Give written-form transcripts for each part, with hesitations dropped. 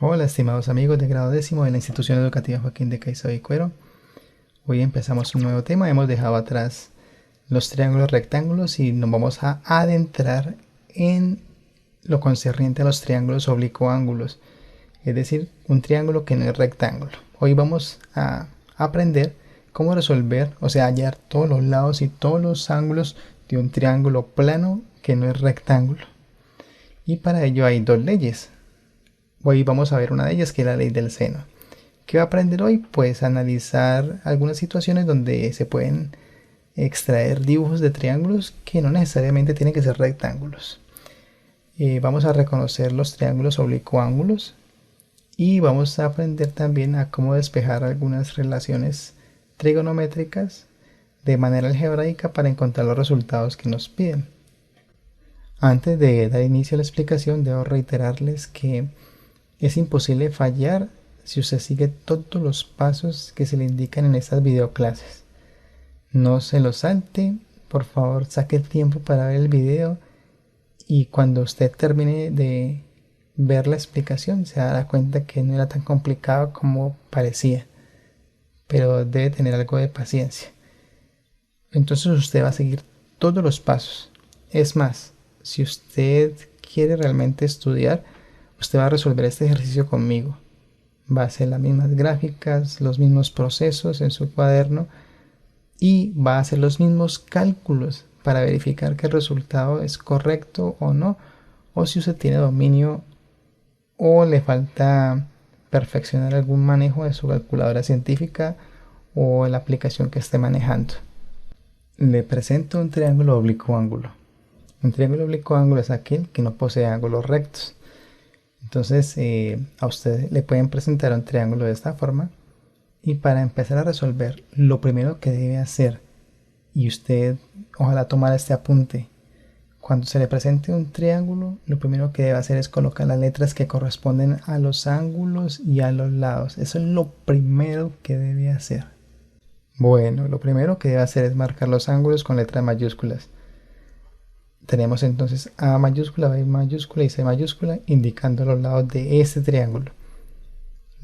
Hola, estimados amigos de grado décimo de la institución educativa Joaquín de Caicedo y Cuero. Hoy empezamos un nuevo tema. Hemos dejado atrás los triángulos rectángulos y nos vamos a adentrar en lo concerniente a los triángulos oblicuoángulos, es decir, un triángulo que no es rectángulo. Hoy vamos a aprender cómo resolver, o sea, hallar todos los lados y todos los ángulos de un triángulo plano que no es rectángulo. Y para ello hay dos leyes. Hoy vamos a ver una de ellas, que es la ley del seno. ¿Qué va a aprender hoy? Pues analizar algunas situaciones donde se pueden extraer dibujos de triángulos que no necesariamente tienen que ser rectángulos. Vamos a reconocer los triángulos oblicuoángulos y vamos a aprender también a cómo despejar algunas relaciones trigonométricas de manera algebraica para encontrar los resultados que nos piden. Antes de dar inicio a la explicación, debo reiterarles que es imposible fallar si usted sigue todos los pasos que se le indican en estas videoclases. No se los salte, por favor saque el tiempo para ver el video y cuando usted termine de ver la explicación se dará cuenta que no era tan complicado como parecía, pero debe tener algo de paciencia. Entonces usted va a seguir todos los pasos. Es más, si usted quiere realmente estudiar, usted va a resolver este ejercicio conmigo. Va a hacer las mismas gráficas, los mismos procesos en su cuaderno y va a hacer los mismos cálculos para verificar que el resultado es correcto o no, o si usted tiene dominio o le falta perfeccionar algún manejo de su calculadora científica o la aplicación que esté manejando. Le presento un triángulo oblicuoángulo. Un triángulo oblicuoángulo es aquel que no posee ángulos rectos. Entonces a usted le pueden presentar un triángulo de esta forma y para empezar a resolver lo primero que debe hacer, y usted ojalá tomar este apunte, cuando se le presente un triángulo lo primero que debe hacer es colocar las letras que corresponden a los ángulos y a los lados. Eso es lo primero que debe hacer. Bueno, lo primero que debe hacer es marcar los ángulos con letras mayúsculas. Tenemos entonces A mayúscula, B mayúscula y C mayúscula indicando los lados de este triángulo.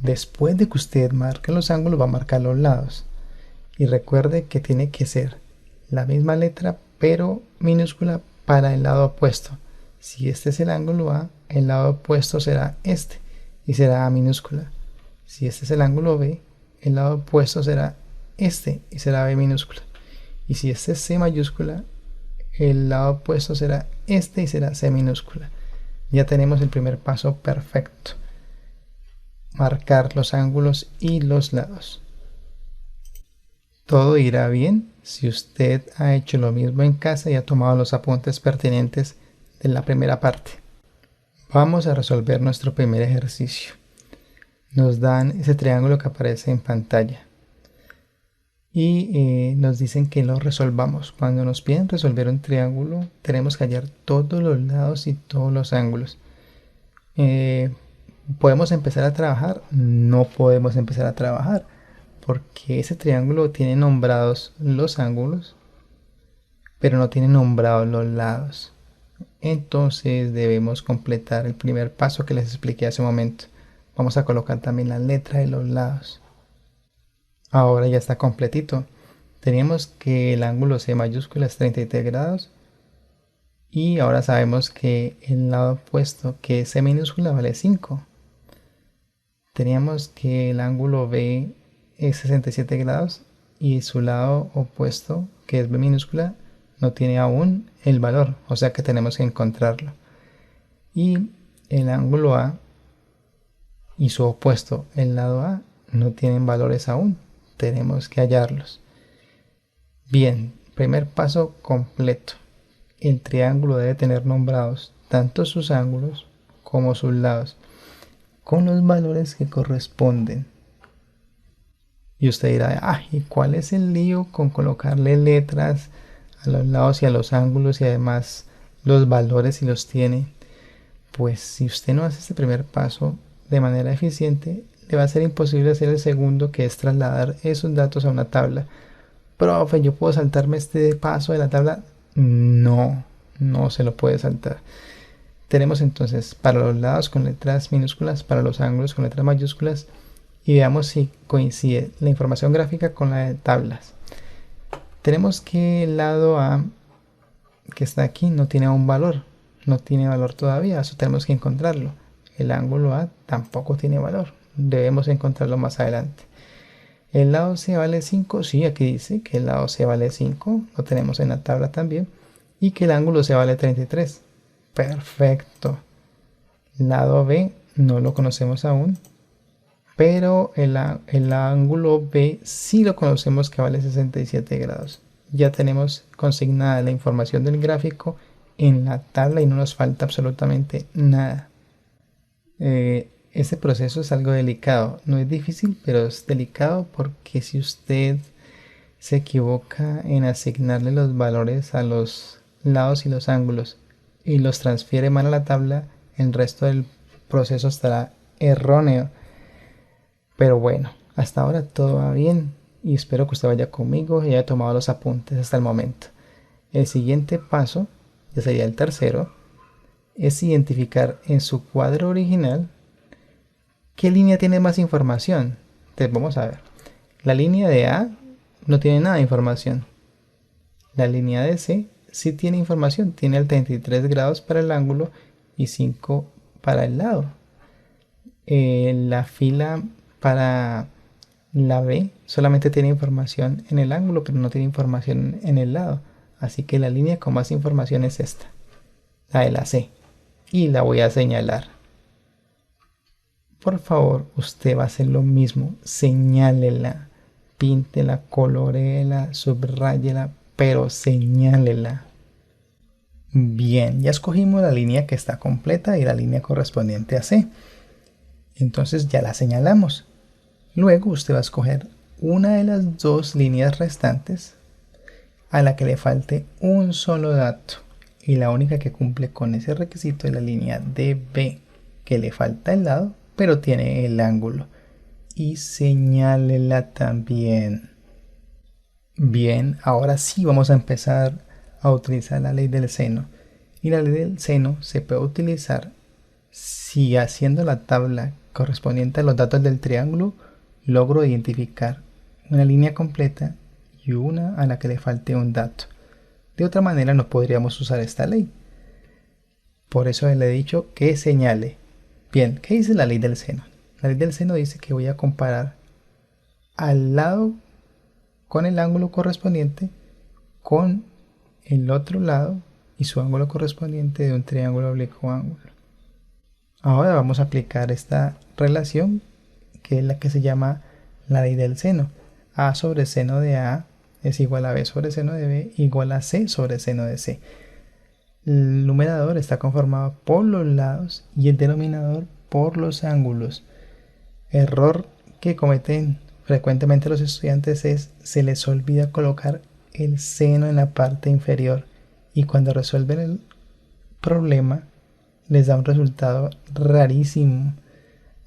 Después de que usted marque los ángulos va a marcar los lados. Y recuerde que tiene que ser la misma letra pero minúscula para el lado opuesto. Si este es el ángulo A, el lado opuesto será este y será A minúscula. Si este es el ángulo B, el lado opuesto será este y será B minúscula. Y si este es C mayúscula, el lado opuesto será este y será C minúscula. Ya tenemos el primer paso perfecto. Marcar los ángulos y los lados. Todo irá bien si usted ha hecho lo mismo en casa y ha tomado los apuntes pertinentes de la primera parte. Vamos a resolver nuestro primer ejercicio. Nos dan ese triángulo que aparece en pantalla. Y nos dicen que lo resolvamos. Cuando nos piden resolver un triángulo tenemos que hallar todos los lados y todos los ángulos. ¿Podemos empezar a trabajar? No podemos empezar a trabajar porque ese triángulo tiene nombrados los ángulos pero no tiene nombrados los lados. Entonces debemos completar el primer paso que les expliqué hace un momento. Vamos a colocar también la letra de los lados. Ahora ya está completito. Teníamos que el ángulo C mayúscula es 33 grados. Y ahora sabemos que el lado opuesto, que es C minúscula, vale 5. Teníamos que el ángulo B es 67 grados. Y su lado opuesto, que es B minúscula, no tiene aún el valor. O sea que tenemos que encontrarlo. Y el ángulo A y su opuesto, el lado A, no tienen valores aún. Tenemos que hallarlos. Bien, primer paso completo. El triángulo debe tener nombrados tanto sus ángulos como sus lados con los valores que corresponden. Y usted dirá, ¿y cuál es el lío con colocarle letras a los lados y a los ángulos y además los valores si los tiene? Pues si usted no hace este primer paso de manera eficiente, le va a ser imposible hacer el segundo, que es trasladar esos datos a una tabla. Profe, ¿yo puedo saltarme este paso de la tabla? No, no se lo puede saltar. Tenemos entonces para los lados con letras minúsculas, para los ángulos con letras mayúsculas, y veamos si coincide la información gráfica con la de tablas. Tenemos que el lado A, que está aquí, no tiene un valor, no tiene valor todavía, eso tenemos que encontrarlo. El ángulo A tampoco tiene valor, debemos encontrarlo más adelante. El lado C vale 5, sí, aquí dice que el lado C vale 5, lo tenemos en la tabla también, y que el ángulo C vale 33. Perfecto. Lado B no lo conocemos aún, pero el ángulo B sí lo conocemos, que vale 67 grados. Ya tenemos consignada la información del gráfico en la tabla y no nos falta absolutamente nada. Este proceso es algo delicado, no es difícil, pero es delicado porque si usted se equivoca en asignarle los valores a los lados y los ángulos y los transfiere mal a la tabla, el resto del proceso estará erróneo. Pero bueno, hasta ahora todo va bien y espero que usted vaya conmigo y haya tomado los apuntes hasta el momento. El siguiente paso, ya sería el tercero, es identificar en su cuadro original qué línea tiene más información. Entonces vamos a ver. La línea de A no tiene nada de información. La línea de C sí tiene información, tiene el 33 grados para el ángulo y 5 para el lado. La fila para la B solamente tiene información en el ángulo, pero no tiene información en el lado. Así que la línea con más información es esta, la de la C. Y la voy a señalar. Por favor, usted va a hacer lo mismo. Señálela, píntela, coloréela, subrayela, pero señálela. Bien, ya escogimos la línea que está completa y la línea correspondiente a C. Entonces ya la señalamos. Luego usted va a escoger una de las dos líneas restantes a la que le falte un solo dato. Y la única que cumple con ese requisito es la línea DB, que le falta el lado, pero tiene el ángulo. Y señálela también. Bien, ahora sí vamos a empezar a utilizar la ley del seno. Y la ley del seno se puede utilizar si haciendo la tabla correspondiente a los datos del triángulo logro identificar una línea completa y una a la que le falte un dato. De otra manera no podríamos usar esta ley. Por eso le he dicho que señale. Bien, ¿qué dice la ley del seno? La ley del seno dice que voy a comparar al lado con el ángulo correspondiente con el otro lado y su ángulo correspondiente de un triángulo oblicuo ángulo. Ahora vamos a aplicar esta relación, que es la que se llama la ley del seno. A sobre seno de A es igual a B sobre seno de B igual a C sobre seno de C. El numerador está conformado por los lados y el denominador por los ángulos. Error que cometen frecuentemente los estudiantes es se les olvida colocar el seno en la parte inferior y cuando resuelven el problema les da un resultado rarísimo.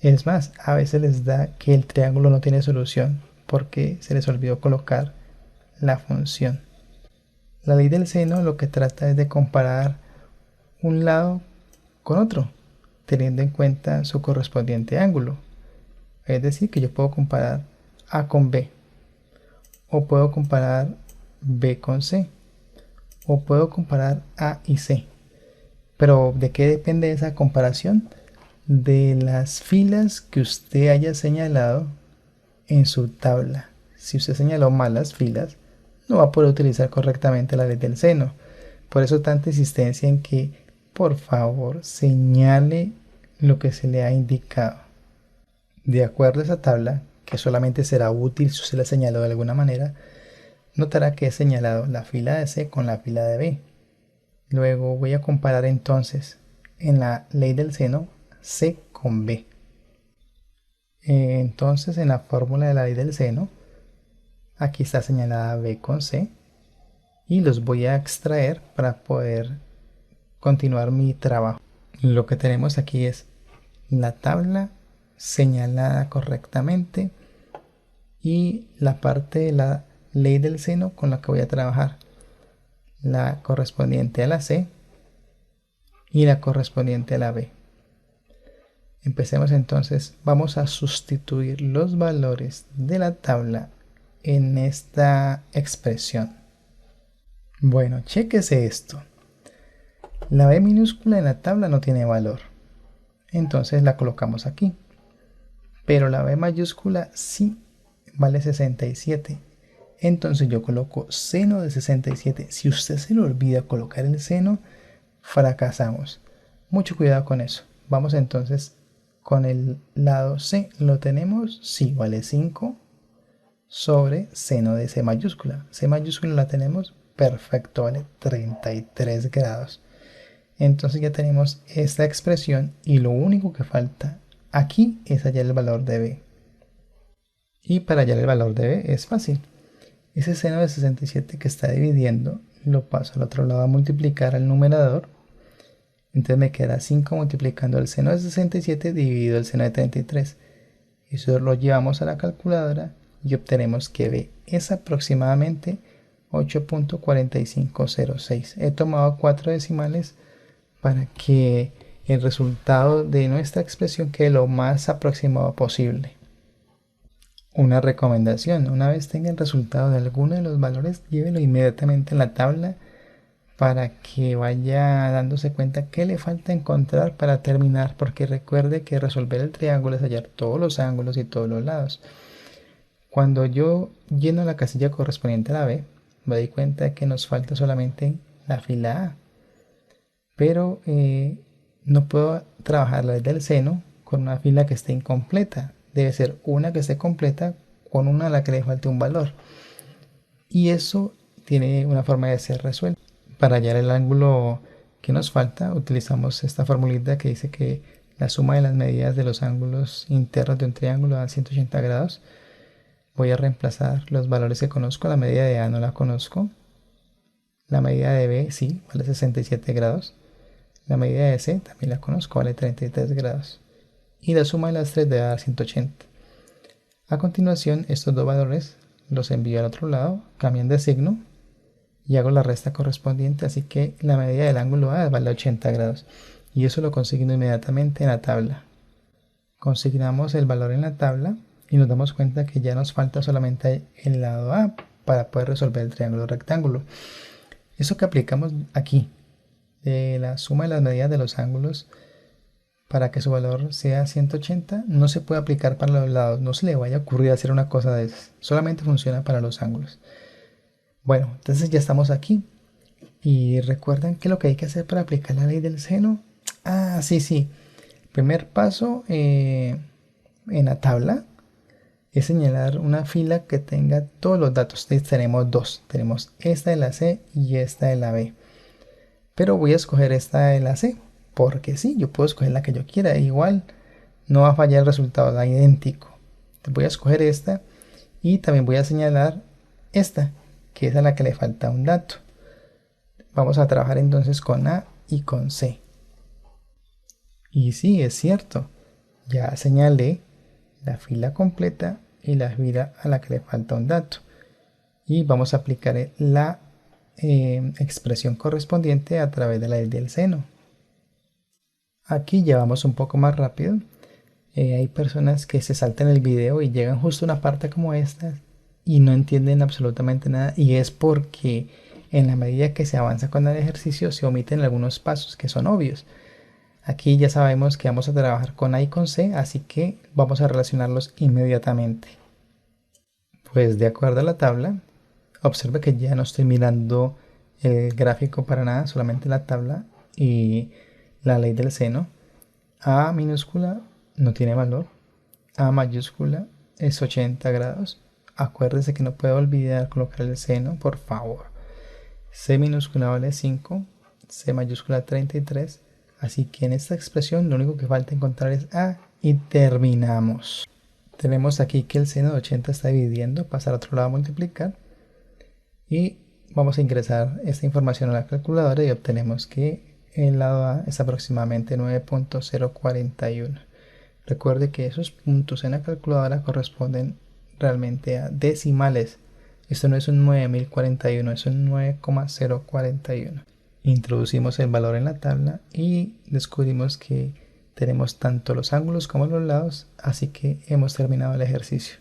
Es más, a veces les da que el triángulo no tiene solución porque se les olvidó colocar la función. La ley del seno lo que trata es de comparar un lado con otro, teniendo en cuenta su correspondiente ángulo. Es decir, que yo puedo comparar A con B, o puedo comparar B con C, o puedo comparar A y C. Pero ¿de qué depende esa comparación? De las filas que usted haya señalado en su tabla. Si usted señaló mal las filas, no va a poder utilizar correctamente la ley del seno. Por eso tanta insistencia en que, por favor, señale lo que se le ha indicado. De acuerdo a esa tabla, que solamente será útil si usted la señaló de alguna manera, notará que he señalado la fila de C con la fila de B. Luego voy a comparar entonces en la ley del seno C con B. Entonces en la fórmula de la ley del seno, aquí está señalada B con C y los voy a extraer para poder continuar mi trabajo. Lo que tenemos aquí es la tabla señalada correctamente y la parte de la ley del seno con la que voy a trabajar, la correspondiente a la C y la correspondiente a la b. Empecemos entonces, vamos a sustituir los valores de la tabla en esta expresión. Bueno, chéquese esto. La b minúscula en la tabla no tiene valor, entonces la colocamos aquí. Pero la b mayúscula sí vale 67. Entonces yo coloco seno de 67. Si usted se le olvida colocar el seno, fracasamos. Mucho cuidado con eso. Vamos entonces con el lado C. ¿Lo tenemos? Sí, vale 5 sobre seno de C mayúscula. C mayúscula la tenemos. Perfecto, vale 33 grados. Entonces ya tenemos esta expresión y lo único que falta aquí es hallar el valor de b. Y para hallar el valor de b es fácil. Ese seno de 67 que está dividiendo lo paso al otro lado a multiplicar al numerador. Entonces me queda 5 multiplicando el seno de 67 dividido el seno de 33. Eso lo llevamos a la calculadora y obtenemos que b es aproximadamente 8.4506. He tomado 4 decimales para que el resultado de nuestra expresión quede lo más aproximado posible. Una recomendación: una vez tenga el resultado de alguno de los valores, llévelo inmediatamente en la tabla para que vaya dándose cuenta qué le falta encontrar para terminar, porque recuerde que resolver el triángulo es hallar todos los ángulos y todos los lados. Cuando yo lleno la casilla correspondiente a la B, me doy cuenta que nos falta solamente la fila A, pero no puedo trabajar la ley del seno con una fila que esté incompleta. Debe ser una que esté completa con una a la que le falte un valor. Y eso tiene una forma de ser resuelto. Para hallar el ángulo que nos falta, utilizamos esta formulita que dice que la suma de las medidas de los ángulos internos de un triángulo da 180 grados. Voy a reemplazar los valores que conozco. La medida de A no la conozco. La medida de B sí, vale 67 grados. La medida de C también la conozco, vale 33 grados. Y la suma de las tres debe dar 180. A continuación, estos dos valores los envío al otro lado, cambian de signo y hago la resta correspondiente, así que la medida del ángulo A vale 80 grados. Y eso lo consigno inmediatamente en la tabla. Consignamos el valor en la tabla y nos damos cuenta que ya nos falta solamente el lado A para poder resolver el triángulo rectángulo. Eso que aplicamos aquí, de la suma de las medidas de los ángulos para que su valor sea 180, no se puede aplicar para los lados. No se le vaya a ocurrir hacer una cosa de esas. Solamente funciona para los ángulos. Bueno, entonces ya estamos aquí. Y recuerdan que lo que hay que hacer para aplicar la ley del seno. Sí. Primer paso en la tabla es señalar una fila que tenga todos los datos. Entonces tenemos dos. Tenemos esta de la C y esta de la B. Pero voy a escoger esta de la C. Porque sí, yo puedo escoger la que yo quiera. Igual no va a fallar el resultado, da idéntico. Entonces voy a escoger esta. Y también voy a señalar esta, que es a la que le falta un dato. Vamos a trabajar entonces con A y con C. Y sí, es cierto. Ya señalé la fila completa y la fila a la que le falta un dato. Y vamos a aplicar la expresión correspondiente a través de la ley del seno. Aquí ya vamos un poco más rápido. Hay personas que se saltan el video y llegan justo a una parte como esta y no entienden absolutamente nada, y es porque en la medida que se avanza con el ejercicio se omiten algunos pasos que son obvios. Aquí ya sabemos que vamos a trabajar con A y con C, así que vamos a relacionarlos inmediatamente. Pues de acuerdo a la tabla, observe que ya no estoy mirando el gráfico para nada, solamente la tabla y la ley del seno. A minúscula no tiene valor, A mayúscula es 80 grados. Acuérdese que no puedo olvidar colocar el seno, por favor. C minúscula vale 5, C mayúscula 33. Así que en esta expresión lo único que falta encontrar es A y terminamos. Tenemos aquí que el seno de 80 está dividiendo, pasar a otro lado a multiplicar. Y vamos a ingresar esta información a la calculadora y obtenemos que el lado A es aproximadamente 9.041. Recuerde que esos puntos en la calculadora corresponden realmente a decimales. Esto no es un 9041, es un 9,041. Introducimos el valor en la tabla y descubrimos que tenemos tanto los ángulos como los lados, así que hemos terminado el ejercicio.